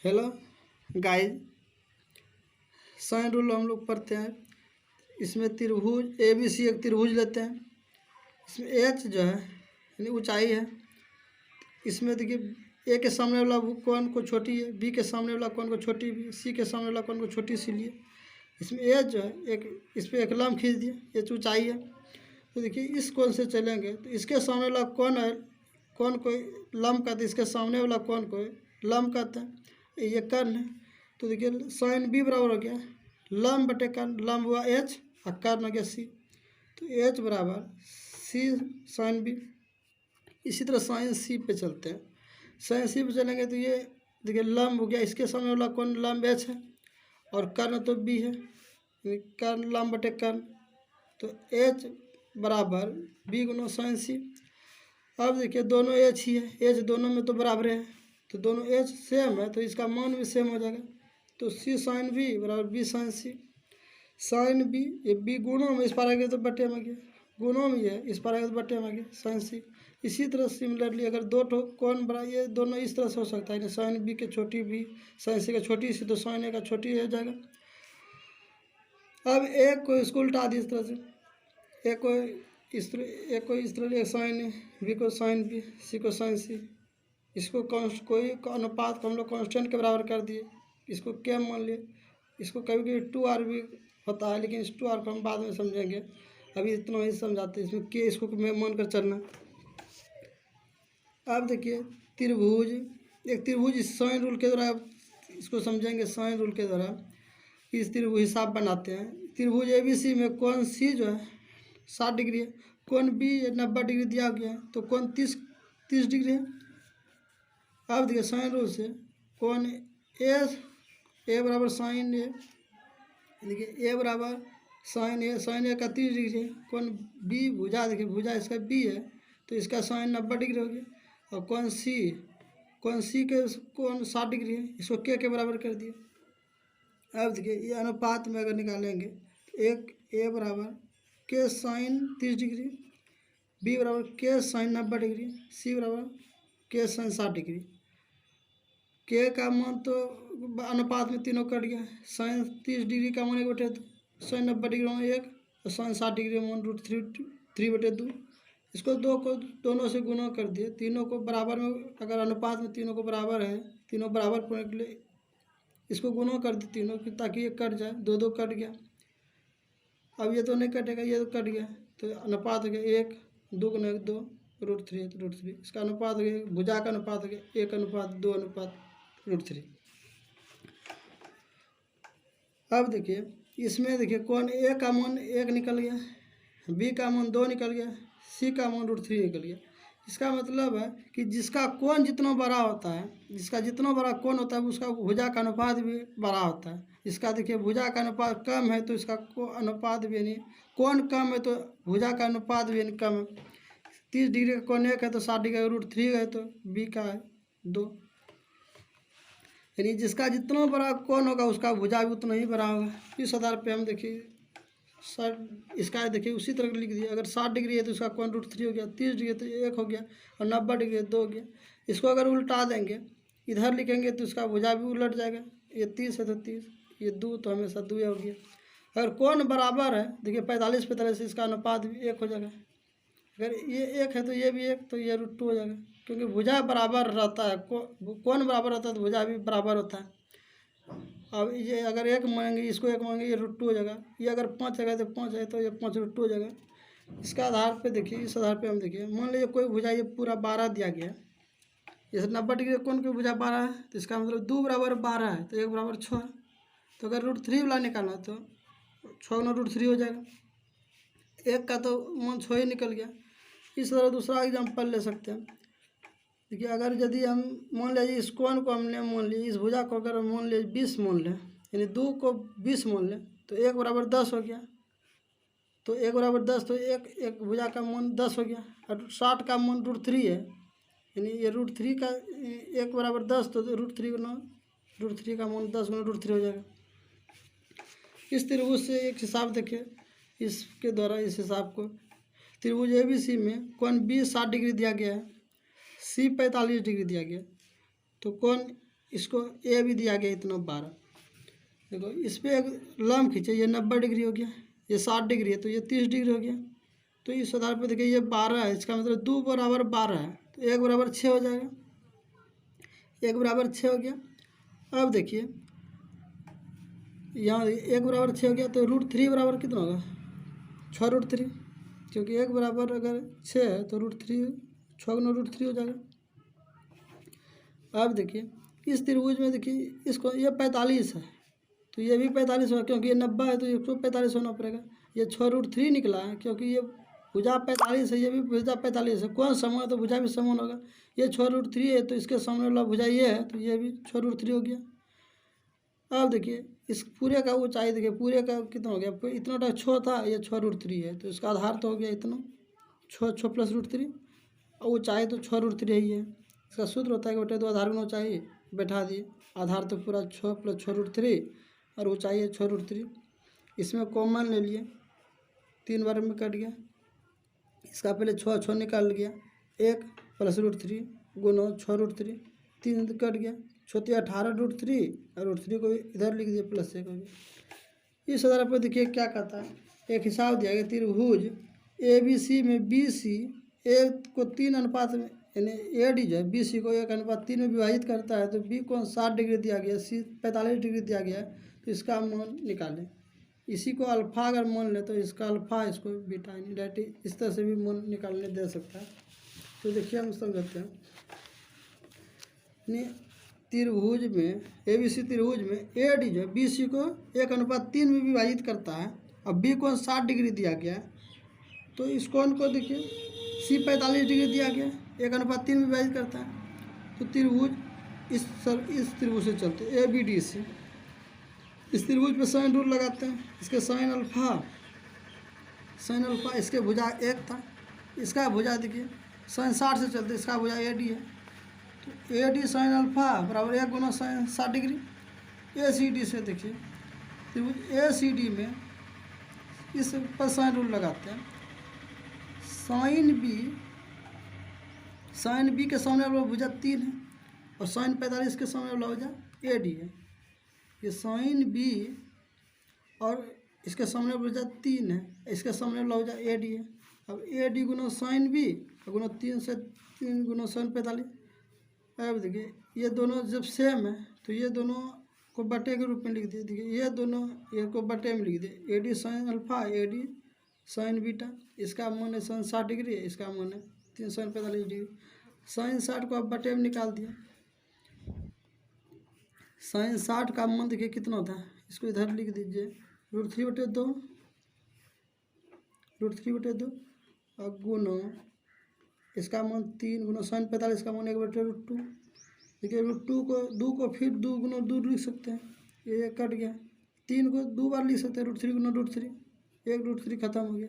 Hello guys, sine rule हम लोग पढ़ते हैं। इसमें त्रिभुज ए बी सी एक त्रिभुज लेते हैं। इसमें एच जो है यानी ऊंचाई है। इसमें देखिए ए के सामने वाला कोण को छोटी है, बी के सामने वाला कोण को छोटी बी, सी के सामने वाला कोण को छोटी सी लिए। इसमें एच जो है एक इस पर एक लंब खींच दिए, एच ऊंचाई है। तो देखिए इस कोण से चलेंगे तो इसके सामने वाला कोण है, कोण को लंब कहते हैं, इसके सामने वाला कोण को लंब कहते हैं। ये कर्ण है। तो देखिए साइन बी बराबर हो गया लंब बटे कर्ण, लंब हुआ एच और कर्ण हो गया सी। तो एच बराबर सी साइन बी। इसी तरह साइन सी पे चलते हैं। साइन सी पे चलेंगे तो ये देखिए लंब हो गया, इसके सामने वाला कौन लंब एच है और कर्ण तो बी है, कर्ण लंब बटे कर्ण। तो एच बराबर बी गुना साइन सी। अब देखिए दोनों एच ही है, एच दोनों में तो बराबर है, तो दोनों एच सेम है तो इसका मान भी सेम हो जाएगा। तो सी साइन बी बराबर बी साइन सी। साइन बी ये बी गुणों में, इस पार आ गया तो बटे में गया, गुणों में है इस पार आ गया तो बटे में गया साइन सी। इसी तरह सिमिलरली अगर दो ठो कौन बड़ा, ये दोनों इस तरह से हो सकता है, साइन बी के छोटी बी साइन सी का छोटी सी, तो साइन ए का छोटी हो जाएगा। अब एक को इसको उल्टा दी इस तरह से, एक को इस तरह एक साइन बी को साइन बी, सी को साइन सी। इसको कोई अनुपात को हम लोग कांस्टेंट के बराबर कर दिए, इसको क्या मान लिए। इसको कभी कभी 2r भी होता है, लेकिन इस 2r को हम बाद में समझेंगे, अभी इतना ही समझाते हैं। इसमें के इसको मान कर चलना। अब देखिए त्रिभुज, एक त्रिभुज इस साइन रूल के द्वारा इसको समझेंगे। साइन रूल के द्वारा इस त्रिभुज हिसाब बनाते हैं। त्रिभुज ए बी सी में कोण सी जो है 60 डिग्री है, कोण बी 90 डिग्री दिया गया है, तो कोण 30 डिग्री है। अब देखिए साइन रूल से कोण ए बराबर साइन ए, देखिए ए बराबर साइन ए का 30 डिग्री है। कोण बी भुजा, देखिए भुजा इसका बी है तो इसका साइन 90 डिग्री हो गया। और कोण सी के कोण 60 डिग्री है, इसको के बराबर कर दिया। अब देखिए ये अनुपात में अगर निकालेंगे तो एक ए बराबर के साइन 30 डिग्री, बी बराबर के साइन 90 डिग्री, सी बराबर के साइन 60 डिग्री। के का मान तो अनुपात में तीनों कट गया। साइन 30 डिग्री का मान 1/2, साइन 90 डिग्री मान 1 और साइन 60 डिग्री मान √3/2। इसको दो को दोनों से गुना कर दिए, तीनों को बराबर में, अगर अनुपात में तीनों को बराबर है, तीनों बराबर होने के लिए इसको गुना कर दिए तीनों की, ताकि ये कट जाए, दो कट गया। अब ये तो नहीं कटेगा, ये तो कट गया, तो अनुपात हो गया 1 2 गुना 1 2 √3 तो √3। इसका अनुपात हो गया, भुजा का अनुपात हो गया 1:2:√3। अब देखिए इसमें देखिए कौन ए का मान 1 निकल गया, बी का मान 2 निकल गया, सी का मान √3 निकल गया। इसका मतलब है कि जिसका कोण जितना बड़ा होता है, जिसका जितना बड़ा कोण होता है उसका भुजा का अनुपात भी बड़ा होता है। इसका देखिए भुजा का अनुपात कम है तो इसका अनुपात भी नहीं, कोण कम है तो भुजा का अनुपात भी नहीं कम है। 30 डिग्री का कोण 1 है तो 60 डिग्री का √3 है तो बी का है 2। यानी जिसका जितना बड़ा कोण होगा उसका भुजा भी उतना ही बड़ा होगा। इस आधार पे हम देखिए इसका देखिए उसी तरह लिख दिया। अगर 60 डिग्री है तो इसका कोण √3 हो गया, 30 डिग्री है तो 1 हो गया और 90 डिग्री है 2 हो गया। इसको अगर उल्टा देंगे, इधर लिखेंगे तो इसका भुजा भी उलट जाएगा। ये 30 है तो 30, ये 2 तो हमेशा 2 हो गया। अगर कोण बराबर है, देखिए 45 से इसका अनुपात भी 1 हो जाएगा। अगर ये 1 है तो ये भी 1, तो ये √2 हो जाएगा, क्योंकि भुजा बराबर रहता है, कोण बराबर रहता है तो भुजा भी बराबर होता है। अब ये अगर 1 मांगेंगे, इसको 1 मांगेंगे, ये √2 हो जाएगा। ये अगर 5 है तो 5 है तो ये 5 √2 हो जाएगा। इसका आधार पे देखिए, इस आधार पे हम देखिए, मान लीजिए कोई भुजा ये पूरा 12 दिया गया है, जैसे 90 डिग्री कोण की भुजा 12 है तो इसका मतलब 2 बराबर 12 है तो 1 बराबर 6 है। तो अगर √3 वाला निकालना तो 6 गुना √3 हो जाएगा, 1 का तो मान 6 ही निकल गया। इस तरह दूसरा एग्जाम्पल ले सकते हैं। देखिए अगर यदि हम मान लीजिए इस कोण को हमने मान लिया, इस भुजा को अगर मान लीजिए 20 मान लें, यानी 2 को 20 मान लें तो 1 बराबर 10 हो गया। तो 1 बराबर 10 तो एक भुजा का मान 10 हो गया। और 60 का मान √3 है, यानी ये √3 का 1 बराबर 10 तो √3 का मान 10 गुना √3 हो जाएगा। इस त्रिभुज से एक हिसाब देखिए, इसके द्वारा इस हिसाब को, त्रिभुज ए बी सी में कोण बी 60 डिग्री दिया गया है, सी 45 डिग्री दिया गया, तो कोण इसको ए भी दिया गया इतना 12। देखो इस पर एक लम्ब खींचे, ये 90 डिग्री हो गया, ये 60 डिग्री है, तो ये 30 डिग्री हो गया। तो इस आधार पर देखिए ये 12 है, इसका मतलब 2 बराबर 12 है, तो 1 बराबर 6 हो जाएगा। 1 बराबर 6 हो गया। अब देखिए यहाँ 1 बराबर 6 हो गया, तो √3 बराबर कितना होगा? 6√3, क्योंकि 1 बराबर अगर 6 है तो √3 6 गुना √3 हो जाएगा। अब देखिए इस त्रिभुज में देखिए इसको ये 45 है, तो ये भी 45 होगा, क्योंकि ये 90 है तो इसको 45 होना पड़ेगा। ये 6√3 निकला है, क्योंकि ये भुजा 45 है, ये भी भुजा 45 है, कौन समान है तो भुजा भी समान होगा। ये 6√3 है, तो इसके सामने वाला भुजा ये है, तो ये भी 6√3 हो गया। अब देखिए इस पूरे का ऊंचाई देखिए, पूरे का कितना हो गया? इतना 6 था, ये 6√3 है, तो इसका आधार तो हो गया इतना 6 प्लस √3, और ऊंचाई तो 6√3 ही है। इसका सूत्र होता है कि बटे 2 आधार गुना ऊंचाई, बैठा दिए। आधार तो पूरा 6 प्लस 6√3 और ऊंचाई है 6√3। इसमें कॉमन ले लिए, 3 बार में कट गया। इसका पहले 6 निकाल गया, 1 प्लस √3 गुना 6√3, 3 कट गया, 6 18√3 और √3 को इधर लिख दिया प्लस 1 हो गया। इस आधार पर देखिए क्या कहता है, एक हिसाब दिया गया त्रिभुज ABC में BC ए को 3 अनुपात में, यानी AD जो है BC को 1:3 में विभाजित करता है, तो B को 60 डिग्री दिया गया, C 45 डिग्री दिया गया है, तो इसका मान निकालें। इसी को अल्फा अगर मान ले तो इसका अल्फा, इसको बीटा, डायरेक्ट इस तरह से भी मान निकालने दे सकता है। तो देखिए हम समझते हैं, त्रिभुज में ABC त्रिभुज में AD जो है BC को 1:3 में विभाजित करता है, अब B को 60 डिग्री दिया गया है, तो इस कोण को देखिए C 45 डिग्री दिया गया, 1:3 में विभाजित करता है। तो त्रिभुज इस त्रिभुज से चलते ABDC, इस त्रिभुज पे साइन रूल लगाते हैं। इसके साइन अल्फा, इसके भुजा 1 था, इसका भुजा देखिए साइन 60 से चलते, इसका भुजा AD है, तो AD साइन अल्फा बराबर 1 गुना साइन 60 डिग्री। ACD से देखिए त्रिभुज ACD में इस पर साइन रूल लगाते हैं। साइन बी के सामने वाला भुजा 3 है, और साइन 45 के सामने वाला भुजा AD है। ये साइन बी और इसके सामने भुजा 3 है, इसके सामने वाला भुजा AD है। अब AD गुना साइन बी गुना 3 से 3 गुना साइन 45। अब देखिए ये दोनों जब सेम है तो ये दोनों को बटे के रूप में लिख दिए। देखिए ये दोनों ये को बटे में लिख दिए, AD sine alpha, AD sign beta. इसका मान है साइन 60 डिग्री, इसका मान है 3 साइन 45 डिग्री। साइन 60 को आप बटे में निकाल दिए। साइन 60 का मान देखिए कितना होता है, इसको इधर लिख दीजिए, √3/2, √3/2 और गुना इसका मान 3 गुना साइन 45 का मान 1/√2। देखिए √2 को 2 को फिर 2 गुना 2 लिख सकते हैं, ये कट गया। 3 को 2 बार लिख सकते हैं, √3 गुना √3, 1 √3 खत्म हो गया।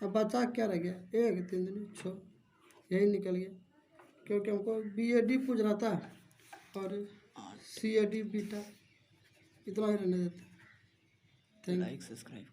अब बचा क्या रह गया, 1 3 दूनी 6, यही निकल गया, क्योंकि हमको BAD पूछ रहा था और CAD बीटा, इतना ही रहने देते। Thank you. Like subscribe.